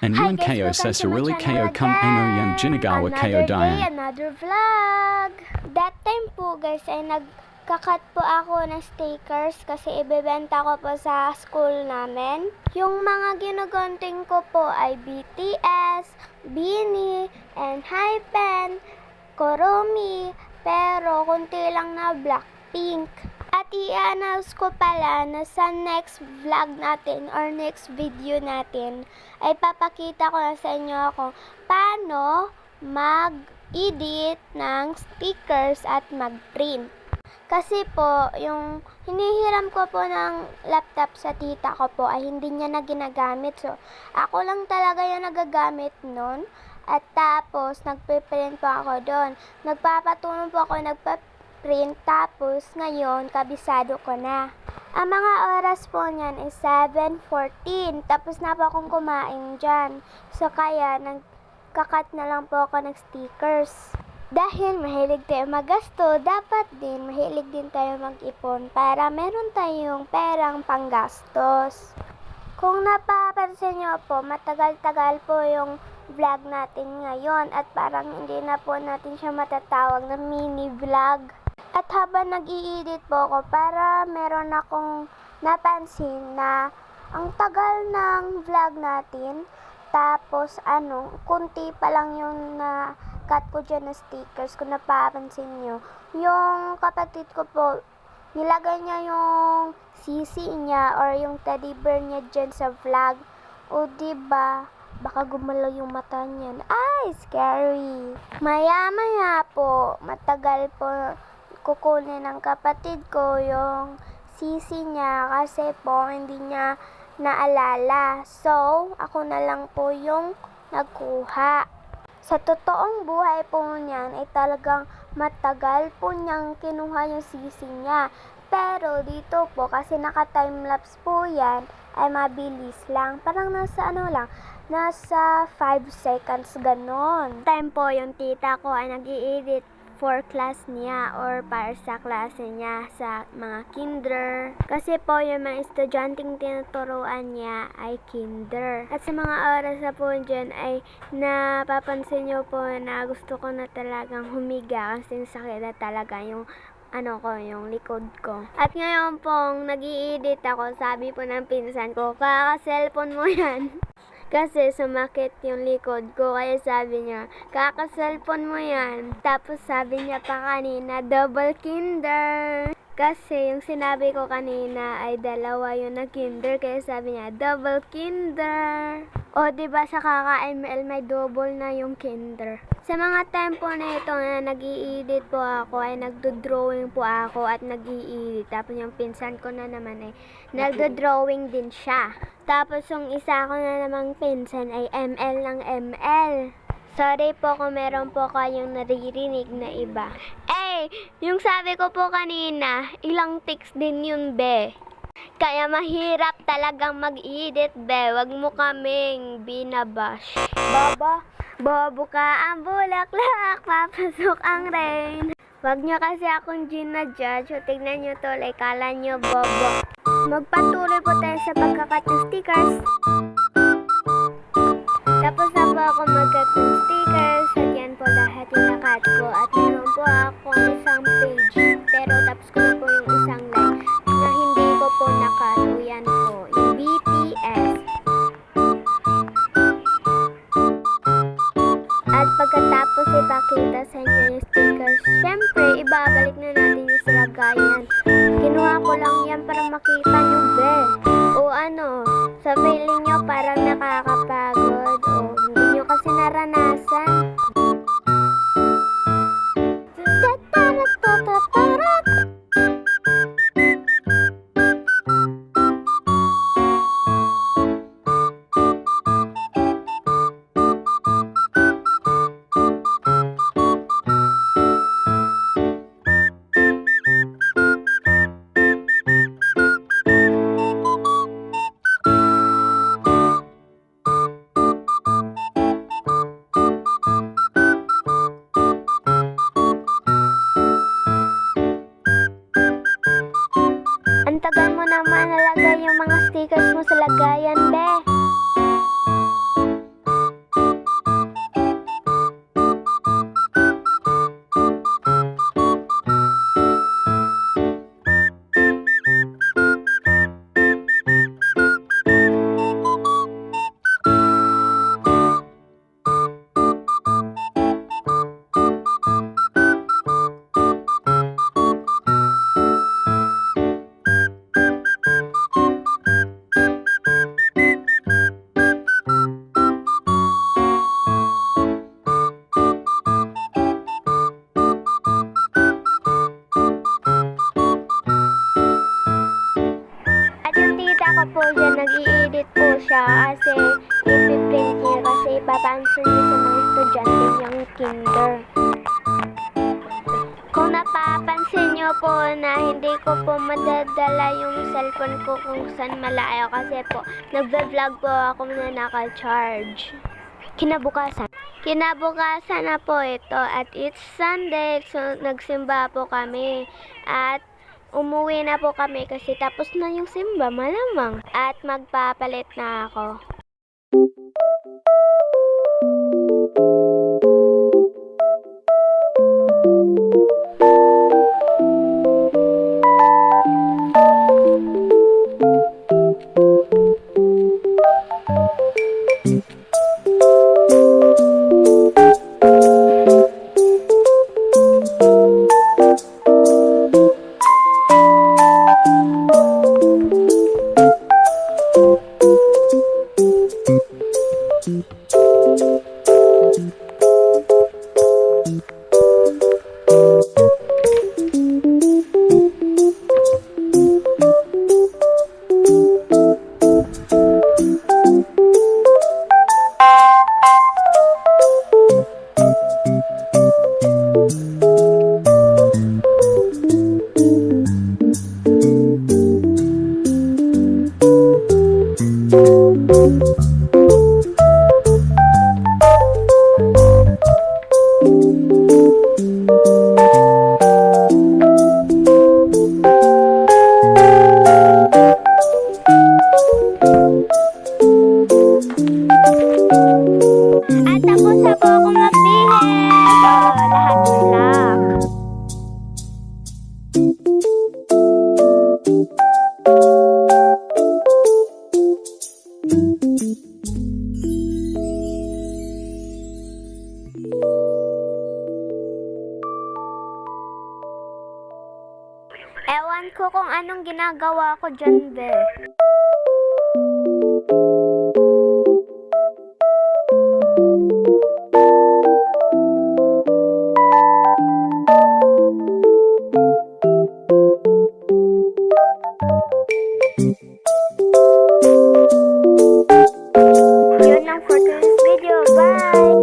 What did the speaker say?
And Hi yun guys, kayo welcome sa to my sarili kayo channel kam ano yan again. ginagawa kayo Another day, Diane. another vlog. That time po guys ay nagkakat po ako ng stickers kasi ibebenta ko po sa school namin. Yung mga ginugunting ko po ay BTS, BINI, and Hypen, Kuromi, pero kunti lang na Blackpink. At i-announce ko pala na sa next vlog natin or next video natin ay papakita ko na sa inyo kung paano mag-edit ng stickers at mag-print. Kasi po, yung hinihiram ko po ng laptop sa tita ko po ay hindi niya na ginagamit. So, ako lang talaga yung nagagamit nun. At tapos, nagpe-print po ako doon. Nagpapatulong po ako, print, tapos ngayon kabisado ko na. Ang mga oras po niyan is 7:14, tapos na po akong kumain dyan. So kaya nagkakat na lang po ako ng stickers. Dahil mahilig tayo magasto, dapat din mahilig din tayo mag-ipon para meron tayong perang panggastos. Kung napapansin nyo po, matagal-tagal po yung vlog natin ngayon at parang hindi na po natin siya matatawag na mini vlog. At habang nag-i-edit po ako, para meron akong napansin na ang tagal ng vlog natin, tapos kunti pa lang yung na-cut ko dyan na stickers, kung napapansin nyo. Yung kapatid ko po, nilagay niya yung sisi niya or yung teddy bear niya dyan sa vlog. O diba, baka gumalaw yung mata niyan. Ay, scary! Maya-maya po, matagal po, kukunin ng kapatid ko yung sisi niya kasi po hindi niya naalala. So, ako na lang po yung nagkuha. Sa totoong buhay po niyan ay talagang matagal po niyang kinuha yung sisi niya. Pero dito po, kasi naka-timelapse po yan, ay mabilis lang. Parang nasa 5 seconds ganon. Time po yung tita ko ay nag-i-edit for class niya or para sa klase niya sa mga kinder. Kasi po yung mga estudyanteng tinuturuan niya ay kinder. At sa mga oras na po dyan ay napapansin nyo po na gusto ko na talagang humiga kasi sakit na talaga yung yung likod ko. At ngayon pong nag-i-edit ako, sabi po ng pinsan ko, kaka-cellphone mo yan. Kasi sumakit yung likod ko, kaya sabi niya, kaka-cellphone mo yan. Tapos sabi niya pa kanina, double kinder. Kasi yung sinabi ko kanina ay dalawa yung nag-kinder, kaya sabi niya, double kinder. O diba sa kaka-ML may double na yung kinder. Sa mga tempo na ito na nag-i-edit po ako, ay nagdo-drawing po ako at nag-i-edit. Tapos yung pinsan ko na naman ay nagdo-drawing din siya. Tapos yung isa ko na namang pinsan ay ML ng ML. Sorry po kung meron po kayong naririnig na iba. Yung sabi ko po kanina, ilang tics din yun, be. Kaya mahirap talagang mag-edit, be. Wag mo kaming binabash. Bobo ka ang bulaklak, papasok ang rain. Wag nyo kasi akong ginajudge. O tignan nyo to, like kala nyo bobo. Magpatuloy po tayo sa pagkakat ng stickers. Tapos na po ako mag-cut ng stickers. At yan po lahat yung nakat ko. At meron po ako isang page. Pero tapos ko na po yung isang line na hindi ko po nakat. O yan po, yung BTS. At pagkatapos ipakita sa inyo yung stickers, syempre ibabalik na natin yung sa lagayan. Kinuha ko lang yan para makita nyo, be. O sa feeling nyo parang nakakapagod. O hindi nyo kasi naranasan. magpapa-answer niyo sa mga estudyante niyang kinder. Kung napapansin niyo po na hindi ko po madadala yung cellphone ko kung saan malayo kasi po nagve-vlog po ako na naka-charge. Kinabukasan na po ito at it's Sunday, so nagsimba po kami at umuwi na po kami kasi tapos na yung simba malamang at magpapalit na ako. At tapos na po akong magbihis. Lahat vlog. Ewan ko kung anong ginagawa ko dyan, be. Yun lang for today's video. Bye!